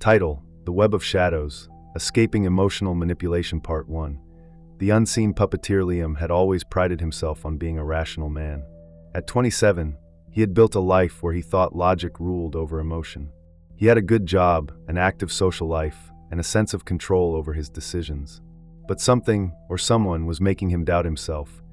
Title: The Web of Shadows, Escaping Emotional Manipulation Part 1. The unseen puppeteer Liam had always prided himself on being a rational man. At 27, he had built a life where he thought logic ruled over emotion. He had a good job, an active social life, and a sense of control over his decisions. But something, or someone, was making him doubt himself.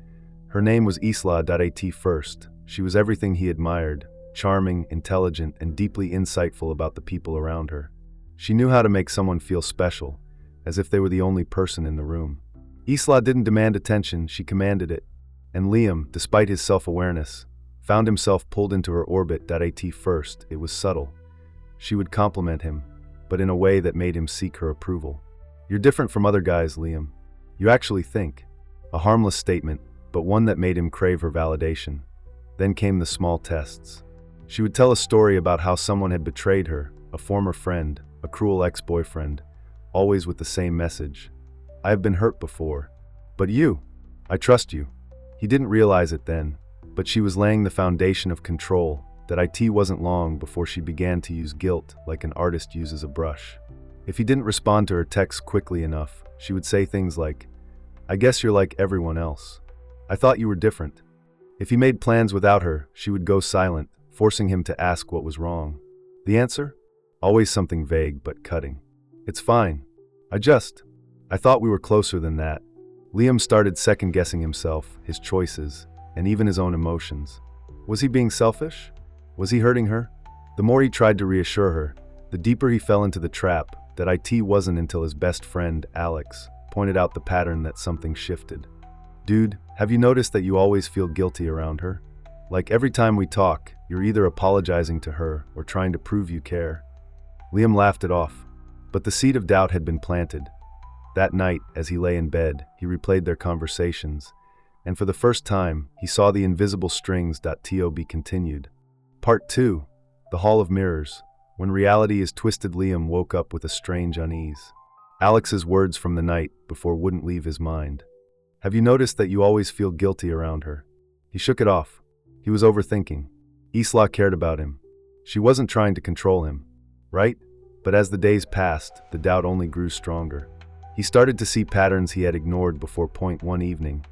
Her name was Isla.at first. She was everything he admired, charming, intelligent, and deeply insightful about the people around her. She knew how to make someone feel special, as if they were the only person in the room. Isla didn't demand attention, she commanded it. And Liam, despite his self-awareness, found himself pulled into her orbit.at first. It was subtle. She would compliment him, but in a way that made him seek her approval. "You're different from other guys, Liam. You actually think." A harmless statement, but one that made him crave her validation. Then came the small tests. She would tell a story about how someone had betrayed her, a former friend, a cruel ex-boyfriend, always with the same message. "I have been hurt before. But you, I trust you." He didn't realize it then, but she was laying the foundation of control. That it wasn't long before she began to use guilt like an artist uses a brush. If he didn't respond to her texts quickly enough, she would say things like, "I guess you're like everyone else. I thought you were different." If he made plans without her, she would go silent, forcing him to ask what was wrong. The answer? Always something vague but cutting. "It's fine. I thought we were closer than that." Liam started second-guessing himself, his choices, and even his own emotions. Was he being selfish? Was he hurting her? The more he tried to reassure her, the deeper he fell into the trap. That it wasn't until his best friend, Alex, pointed out the pattern that something shifted. "Dude, have you noticed that you always feel guilty around her? Like every time we talk, you're either apologizing to her or trying to prove you care." Liam laughed it off, but the seed of doubt had been planted. That night, as he lay in bed, he replayed their conversations, and for the first time, he saw the invisible strings.to be continued. Part 2. The Hall of Mirrors. When reality is twisted, Liam woke up with a strange unease. Alex's words from the night before wouldn't leave his mind. "Have you noticed that you always feel guilty around her?" He shook it off. He was overthinking. Isla cared about him. She wasn't trying to control him, right? But as the days passed, the doubt only grew stronger. He started to see patterns he had ignored before. One evening,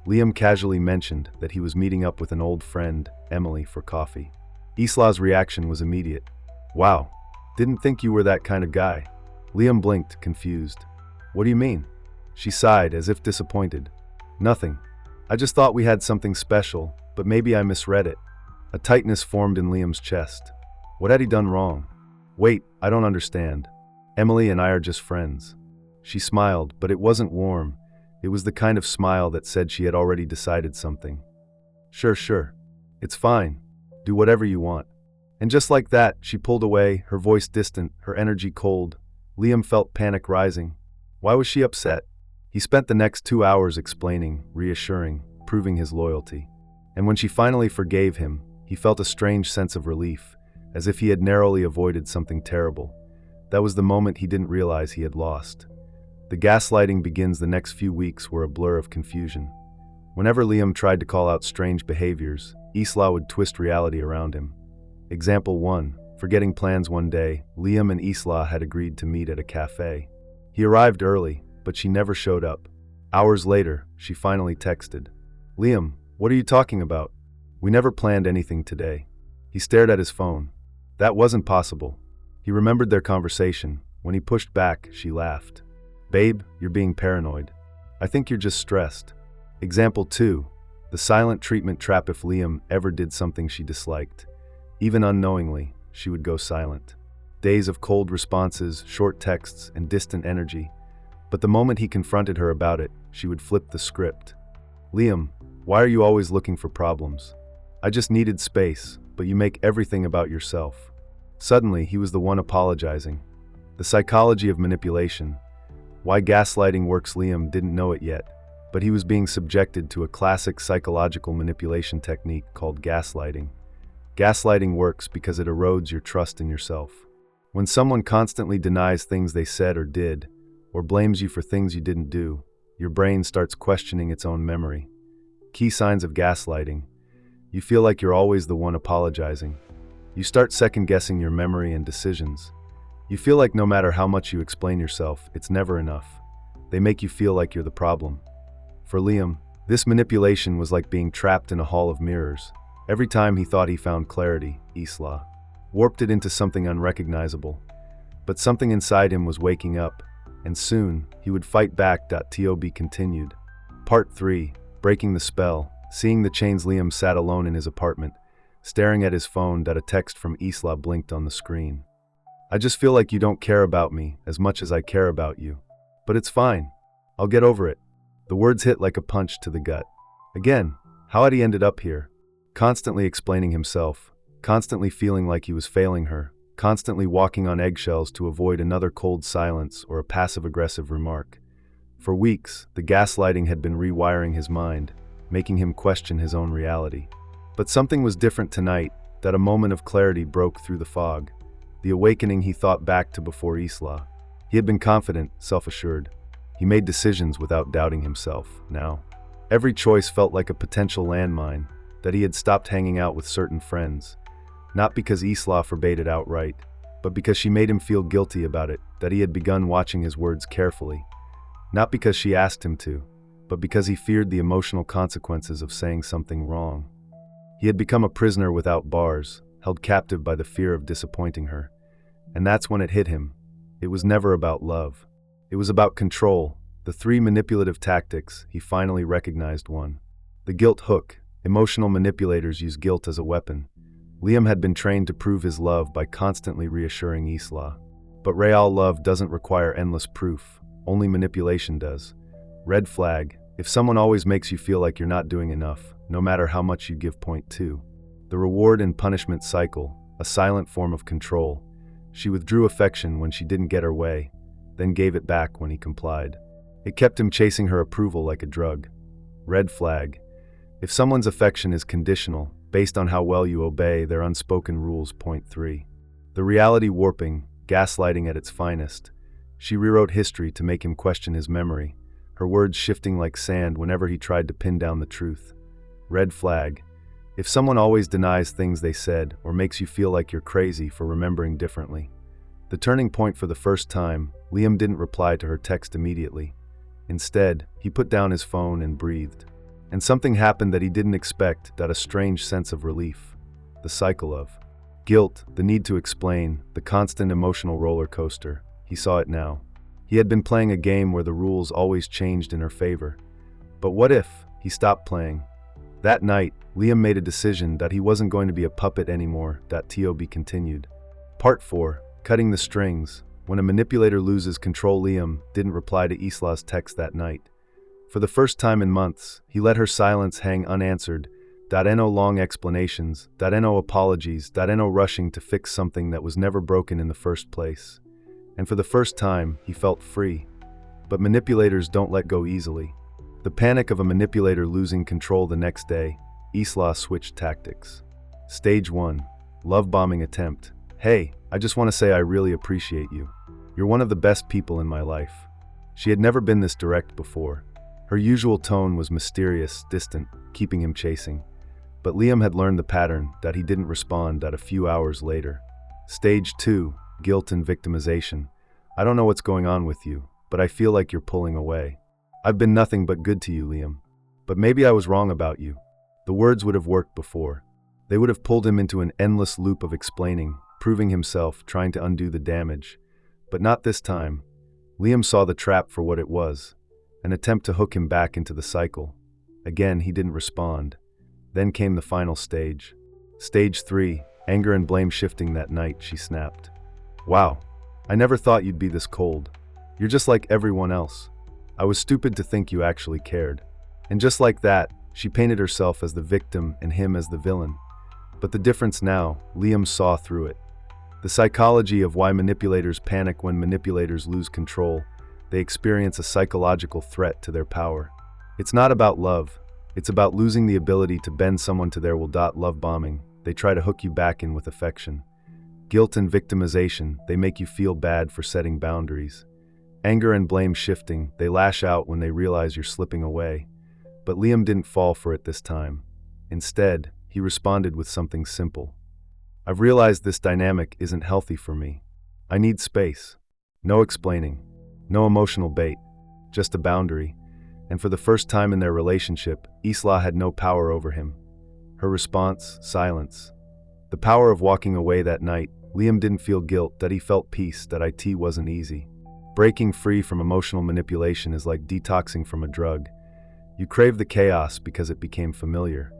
Liam casually mentioned that he was meeting up with an old friend, Emily, for coffee. Isla's reaction was immediate. "Wow, didn't think you were that kind of guy." Liam blinked, confused. "What do you mean?" She sighed, as if disappointed. "Nothing. I just thought we had something special, but maybe I misread it." A tightness formed in Liam's chest. What had he done wrong? "Wait, I don't understand. Emily and I are just friends." She smiled, but it wasn't warm. It was the kind of smile that said she had already decided something. Sure. It's fine. Do whatever you want." And just like that, she pulled away, her voice distant, her energy cold. Liam felt panic rising. Why was she upset? He spent the next 2 hours explaining, reassuring, proving his loyalty. And when she finally forgave him, he felt a strange sense of relief, as if he had narrowly avoided something terrible. That was the moment he didn't realize he had lost. The gaslighting begins. The next few weeks were a blur of confusion. Whenever Liam tried to call out strange behaviors, Isla would twist reality around him. Example 1. Forgetting plans one day, Liam and Isla had agreed to meet at a cafe. He arrived early, but she never showed up. Hours later, she finally texted. "Liam, what are you talking about? We never planned anything today." He stared at his phone. That wasn't possible. He remembered their conversation. When he pushed back, she laughed. "Babe, you're being paranoid. I think you're just stressed." Example 2. The silent treatment trap. If Liam ever did something she disliked, even unknowingly, she would go silent. Days of cold responses, short texts, and distant energy. But the moment he confronted her about it, she would flip the script. "Liam, why are you always looking for problems? I just needed space, but you make everything about yourself." Suddenly, he was the one apologizing. The psychology of manipulation. Why gaslighting works. Liam didn't know it yet, but he was being subjected to a classic psychological manipulation technique called gaslighting. Gaslighting works because it erodes your trust in yourself. When someone constantly denies things they said or did, or blames you for things you didn't do, your brain starts questioning its own memory. Key signs of gaslighting. You feel like you're always the one apologizing. You start second-guessing your memory and decisions. You feel like no matter how much you explain yourself, it's never enough. They make you feel like you're the problem. For Liam, this manipulation was like being trapped in a hall of mirrors. Every time he thought he found clarity, Isla warped it into something unrecognizable. But something inside him was waking up, and soon he would fight back. Tob continued. Part 3. Breaking the spell. Seeing the chains, Liam sat alone in his apartment, staring at his phone. A text from Isla blinked on the screen. I just feel like you don't care about me as much as I care about you. But it's fine. I'll get over it. The words hit like a punch to the gut. Again, how had he ended up here? Constantly explaining himself, constantly feeling like he was failing her, constantly walking on eggshells to avoid another cold silence or a passive-aggressive remark. For weeks, the gaslighting had been rewiring his mind, making him question his own reality. But something was different tonight. A moment of clarity broke through the fog. The awakening he thought back to before Isla. He had been confident, self-assured. He made decisions without doubting himself. Now, every choice felt like a potential landmine. He had stopped hanging out with certain friends. Not because Isla forbade it outright, but because she made him feel guilty about it. He had begun watching his words carefully. Not because she asked him to, but because he feared the emotional consequences of saying something wrong. He had become a prisoner without bars, held captive by the fear of disappointing her. And that's when it hit him. It was never about love. It was about control. The 3 manipulative tactics, he finally recognized one. The guilt hook. Emotional manipulators use guilt as a weapon. Liam had been trained to prove his love by constantly reassuring Isla. But real love doesn't require endless proof. Only manipulation does. Red flag. If someone always makes you feel like you're not doing enough, no matter how much you give. Point 2. The reward and punishment cycle, a silent form of control. She withdrew affection when she didn't get her way, then gave it back when he complied. It kept him chasing her approval like a drug. Red flag. If someone's affection is conditional, based on how well you obey their unspoken rules. Point 3. The reality warping, gaslighting at its finest. She rewrote history to make him question his memory, her words shifting like sand whenever he tried to pin down the truth. Red flag. If someone always denies things they said or makes you feel like you're crazy for remembering differently. The turning point. For the first time, Liam didn't reply to her text immediately. Instead, he put down his phone and breathed. And something happened that he didn't expect. A strange sense of relief. The cycle of guilt, the need to explain, the constant emotional roller coaster. He saw it now. He had been playing a game where the rules always changed in her favor. But what if he stopped playing? That night, Liam made a decision that he wasn't going to be a puppet anymore. Tob continued. Part 4. Cutting the strings. When a manipulator loses control, Liam didn't reply to Isla's text that night. For the first time in months, he let her silence hang unanswered. No long explanations, no apologies, no rushing to fix something that was never broken in the first place. And for the first time, he felt free. But manipulators don't let go easily. The panic of a manipulator losing control the next day, Isla switched tactics. Stage 1. Love bombing attempt. Hey, I just want to say I really appreciate you. You're one of the best people in my life. She had never been this direct before. Her usual tone was mysterious, distant, keeping him chasing. But Liam had learned the pattern. He didn't respond. A few hours later. Stage 2. Guilt and victimization. I don't know what's going on with you, but I feel like you're pulling away. I've been nothing but good to you, Liam. But maybe I was wrong about you. The words would have worked before. They would have pulled him into an endless loop of explaining, proving himself, trying to undo the damage. But not this time. Liam saw the trap for what it was, an attempt to hook him back into the cycle. Again, he didn't respond. Then came the final stage. Stage 3, anger and blame shifting. That night, she snapped. Wow, I never thought you'd be this cold. You're just like everyone else. I was stupid to think you actually cared. And just like that, she painted herself as the victim and him as the villain. But the difference now, Liam saw through it. The psychology of why manipulators panic. When manipulators lose control, they experience a psychological threat to their power. It's not about love. It's about losing the ability to bend someone to their will. Love bombing. They try to hook you back in with affection. Guilt and victimization. They make you feel bad for setting boundaries. Anger and blame shifting. They lash out when they realize you're slipping away. But Liam didn't fall for it this time. Instead, he responded with something simple. I've realized this dynamic isn't healthy for me. I need space. No explaining. No emotional bait. Just a boundary. And for the first time in their relationship, Isla had no power over him. Her response, silence. The power of walking away that night. Liam didn't feel guilt, that he felt peace, that it wasn't easy. Breaking free from emotional manipulation is like detoxing from a drug. You crave the chaos because it became familiar.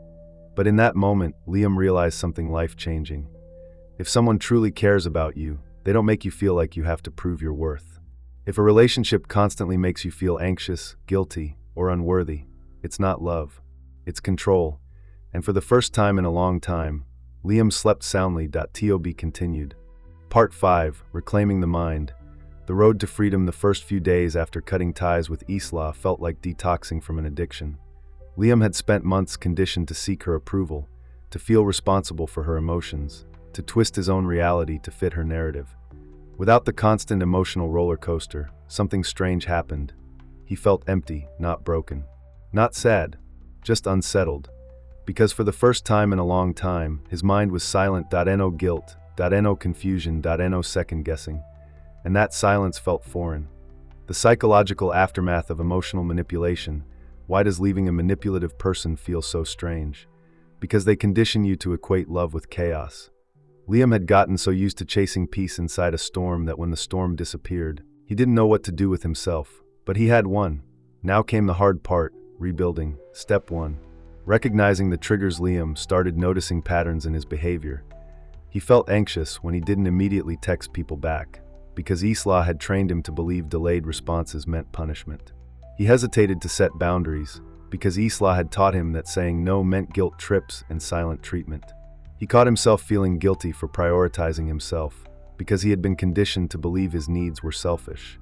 But in that moment, Liam realized something life-changing. If someone truly cares about you, they don't make you feel like you have to prove your worth. If a relationship constantly makes you feel anxious, guilty, or unworthy, it's not love. It's control. And for the first time in a long time, Liam slept soundly. Tob continued. Part 5, Reclaiming the Mind. The road to freedom. The first few days after cutting ties with Isla felt like detoxing from an addiction. Liam had spent months conditioned to seek her approval, to feel responsible for her emotions, to twist his own reality to fit her narrative. Without the constant emotional roller coaster, something strange happened. He felt empty, not broken. Not sad, just unsettled. Because for the first time in a long time, his mind was silent. No guilt, no confusion, no second guessing. And that silence felt foreign. The psychological aftermath of emotional manipulation. Why does leaving a manipulative person feel so strange? Because they condition you to equate love with chaos. Liam had gotten so used to chasing peace inside a storm that when the storm disappeared, he didn't know what to do with himself. But he had won. Now came the hard part, rebuilding. Step 1. Recognizing the triggers. Liam started noticing patterns in his behavior. He felt anxious when he didn't immediately text people back, because Isla had trained him to believe delayed responses meant punishment. He hesitated to set boundaries, because Isla had taught him that saying no meant guilt trips and silent treatment. He caught himself feeling guilty for prioritizing himself, because he had been conditioned to believe his needs were selfish.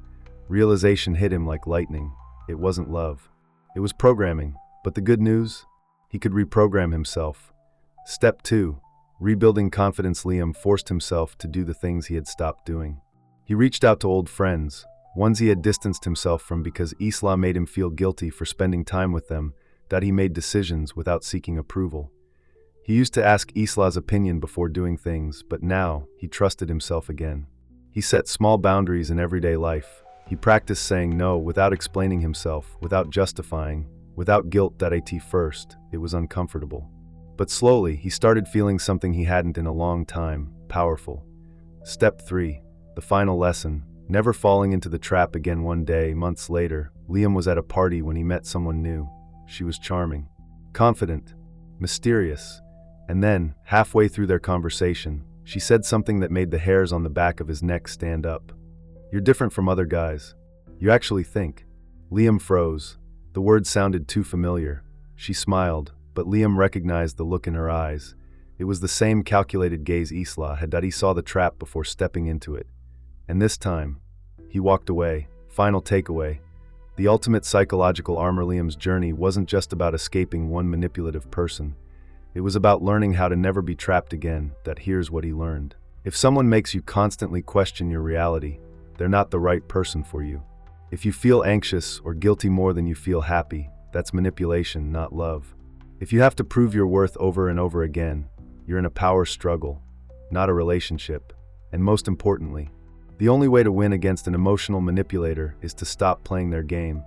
Realization hit him like lightning. It wasn't love. It was programming. But the good news? He could reprogram himself. Step 2. Rebuilding confidence. Liam forced himself to do the things he had stopped doing. He reached out to old friends, ones he had distanced himself from because Isla made him feel guilty for spending time with them, that he made decisions without seeking approval. He used to ask Isla's opinion before doing things, but now he trusted himself again. He set small boundaries in everyday life. He practiced saying no without explaining himself, without justifying, without guilt. At first, it was uncomfortable. But slowly, he started feeling something he hadn't in a long time, powerful. Step 3. The final lesson. Never falling into the trap again. One day, months later, Liam was at a party when he met someone new. She was charming, confident, mysterious. And then, halfway through their conversation, she said something that made the hairs on the back of his neck stand up. "You're different from other guys. You actually think." Liam froze. The words sounded too familiar. She smiled, but Liam recognized the look in her eyes. It was the same calculated gaze Isla had. He saw the trap before stepping into it. And this time, he walked away. Final takeaway. The ultimate psychological armor. Liam's journey wasn't just about escaping one manipulative person. It was about learning how to never be trapped again. Here's what he learned. If someone makes you constantly question your reality, they're not the right person for you. If you feel anxious or guilty more than you feel happy, that's manipulation, not love. If you have to prove your worth over and over again, you're in a power struggle, not a relationship. And most importantly, the only way to win against an emotional manipulator is to stop playing their game.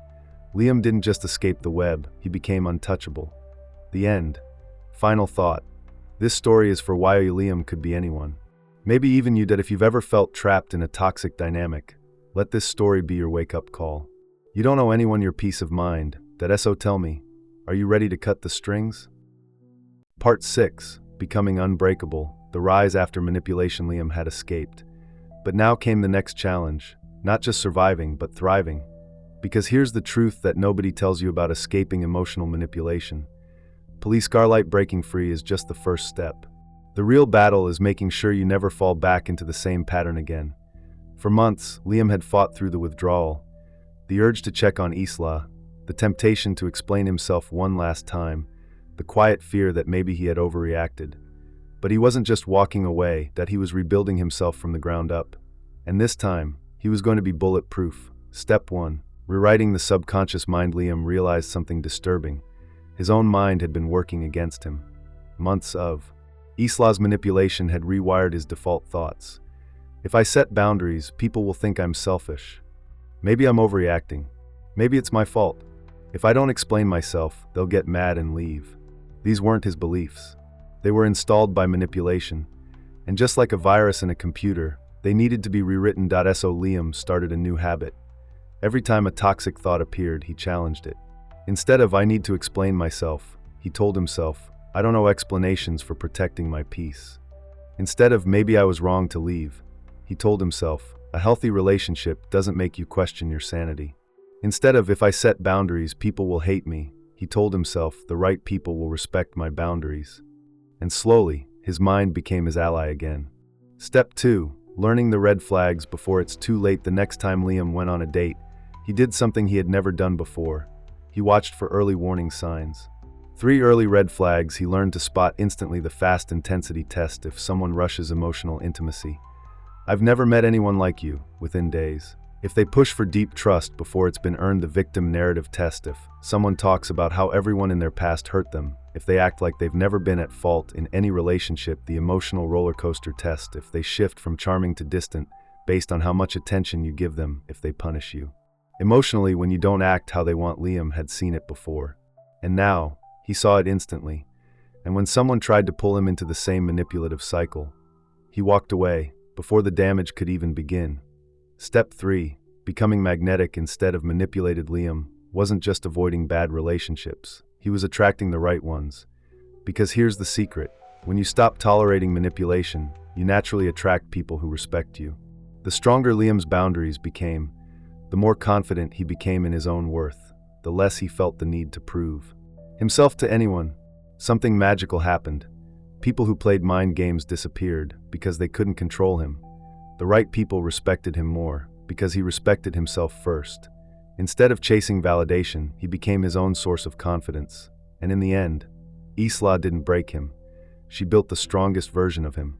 Liam didn't just escape the web, he became untouchable. The end. Final thought. This story is for why Liam could be anyone. Maybe even you. If you've ever felt trapped in a toxic dynamic, let this story be your wake-up call. You don't owe anyone your peace of mind. So tell me, are you ready to cut the strings? Part 6. Becoming unbreakable. The rise after manipulation. Liam had escaped. But now came the next challenge. Not just surviving, but thriving. Because here's the truth that nobody tells you about escaping emotional manipulation. Police Scarlight. Breaking free is just the first step. The real battle is making sure you never fall back into the same pattern again. For months, Liam had fought through the withdrawal, the urge to check on Isla, the temptation to explain himself one last time, the quiet fear that maybe he had overreacted. But he wasn't just walking away, he was rebuilding himself from the ground up. And this time, he was going to be bulletproof. Step 1. Rewriting the subconscious mind. Liam realized something disturbing. His own mind had been working against him. Months of Isla's manipulation had rewired his default thoughts. If I set boundaries, people will think I'm selfish. Maybe I'm overreacting. Maybe it's my fault. If I don't explain myself, they'll get mad and leave. These weren't his beliefs. They were installed by manipulation. And just like a virus in a computer, they needed to be rewritten. So Liam started a new habit. Every time a toxic thought appeared, he challenged it. Instead of "I need to explain myself," he told himself, "I don't know explanations for protecting my peace." Instead of "maybe I was wrong to leave," he told himself, "A healthy relationship doesn't make you question your sanity." Instead of "if I set boundaries, people will hate me," he told himself, "The right people will respect my boundaries." And slowly, his mind became his ally again. Step 2. Learning the red flags before it's too late. The next time Liam went on a date, he did something he had never done before. He watched for early warning signs. 3 early red flags he learned to spot instantly. The fast intensity test. If someone rushes emotional intimacy. "I've never met anyone like you," within days. If they push for deep trust before it's been earned. The victim narrative test. If someone talks about how everyone in their past hurt them. If they act like they've never been at fault in any relationship. The emotional roller coaster test. If they shift from charming to distant based on how much attention you give them. If they punish you emotionally when you don't act how they want. Liam had seen it before. And now, he saw it instantly. And when someone tried to pull him into the same manipulative cycle, he walked away before the damage could even begin. Step 3. Becoming magnetic instead of manipulated. Liam wasn't just avoiding bad relationships. He was attracting the right ones. Because here's the secret. When you stop tolerating manipulation, you naturally attract people who respect you. The stronger Liam's boundaries became, the more confident he became in his own worth, the less he felt the need to prove himself to anyone. Something magical happened. People who played mind games disappeared because they couldn't control him. The right people respected him more because he respected himself first. Instead of chasing validation, he became his own source of confidence. And in the end, Isla didn't break him. She built the strongest version of him.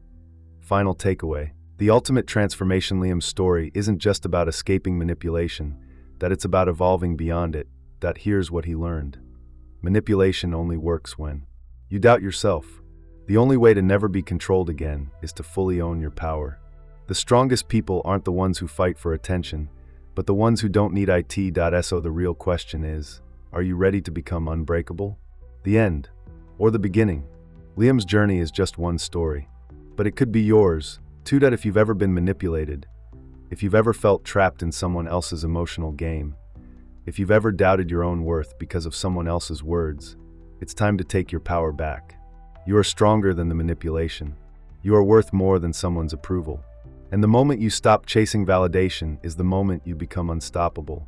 Final takeaway. The ultimate transformation. Liam's story isn't just about escaping manipulation, that it's about evolving beyond it. That here's what he learned. Manipulation only works when you doubt yourself. The only way to never be controlled again is to fully own your power. The strongest people aren't the ones who fight for attention, but the ones who don't need it. So the real question is, are you ready to become unbreakable? The end, or the beginning? Liam's journey is just one story, but it could be yours, too. If you've ever been manipulated, if you've ever felt trapped in someone else's emotional game, if you've ever doubted your own worth because of someone else's words, it's time to take your power back. You are stronger than the manipulation. You are worth more than someone's approval. And the moment you stop chasing validation is the moment you become unstoppable.